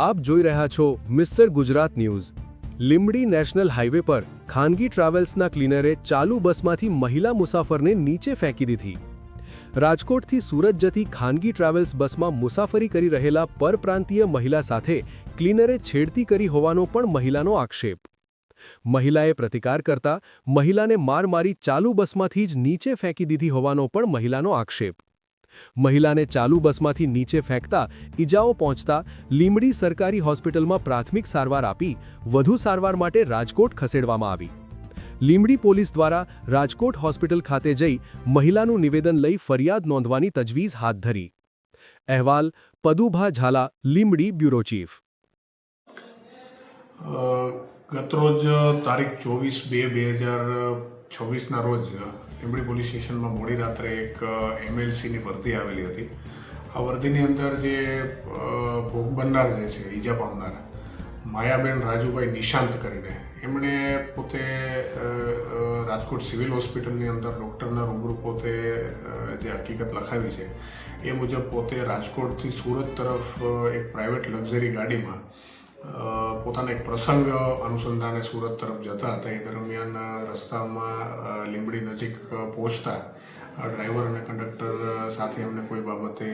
આપ જોઈ રહ્યા છો mister Gujarat news. Limbdi national highway પર ખાનગી ટ્રાવેલ્સના ક્લીનરે ચાલુ બસમાંથી મહિલા મુસાફરને નીચે ફેંકી દીધી। રાજકોટથી સુરત જતી ખાનગી ટ્રાવેલ્સ બસમાં મુસાફરી કરી રહેલા પરપ્રાંતીય મહિલા સાથે ક્લીનરે છેડતી કરી હોવાનો પણ મહિલાનો આક્ષેપ। મહિલાએ પ્રતિકાર કરતા મહિલાને માર મારી ચાલુ બસમાંથી જ નીચે ફેંકી દીધી હોવાનો પણ મહિલાનો આક્ષેપ। મહિલાને ચાલુ બસમાંથી નીચે ફેંકતા ઈજાઓ પહોંચતા લીંબડી સરકારી હોસ્પિટલમાં પ્રાથમિક સારવાર આપી વધુ સારવાર માટે રાજકોટ ખસેડવામાં આવી। લીંબડી પોલીસ દ્વારા રાજકોટ હોસ્પિટલ ખાતે જઈ મહિલાનું નિવેદન લઈ ફરિયાદ નોંધવાની તજવીજ હાથ ધરી। અહેવાલ પદુભા ઝાલા, લીંબડી બ્યુરો ચીફ। ગતરોજ તારીખ 24/2/2026ના રોજ લીંબડી પોલીસ સ્ટેશનમાં મોડી રાત્રે એક એમએલસીની વર્દી આવેલી હતી। આ વર્દીની અંદર જે ભોગ બનનાર જે છે ઈજા પામનાર માયાબેન રાજુભાઈ નિશાંત કરીને એમણે પોતે રાજકોટ સિવિલ હોસ્પિટલની અંદર ડૉક્ટરના રૂબરૂ પોતે જે હકીકત લખાવી છે એ મુજબ પોતે રાજકોટથી સુરત તરફ એક પ્રાઇવેટ લક્ઝરી ગાડીમાં પોતાના એક પ્રસંગ અનુસંધાને સુરત તરફ જતા હતા। એ દરમિયાન રસ્તામાં લીંબડી નજીક પહોંચતા ડ્રાઈવર અને કંડક્ટર સાથે એમને કોઈ બાબતે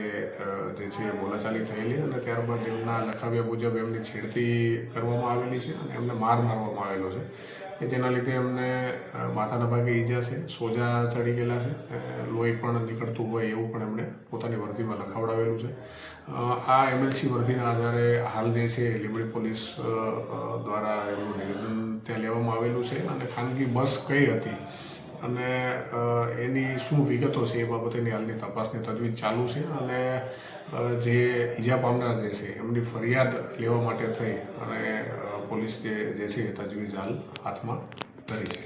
જે છે બોલાચાલી થયેલી અને ત્યારબાદ એમના લખાવ્યા મુજબ એમની છેડતી કરવામાં આવેલી છે અને એમને માર મારવામાં આવેલો છે કે જેના લીધે એમને માથાના ભાગે ઈજા છે, સોજા ચડી ગયેલા છે, લોહી પણ નીકળતું હોય એવું પણ એમણે પોતાની વર્દીમાં લખાવડાવેલું છે। આ એમએલસી વર્દીના આધારે હાલ જે છે લીંબડી પોલીસ દ્વારા એમનું નિવેદન ત્યાં લેવામાં આવેલું છે અને ખાનગી બસ કઈ હતી અને એની શું વિગતો છે એ બાબતેની હાલની તપાસની તજવીજ ચાલુ છે અને જે ઈજા પામનાર જે છે એમની ફરિયાદ લેવા માટે થઈ અને પોલીસ જે છે એ તજવીજ હાલ હાથમાં ધરી છે।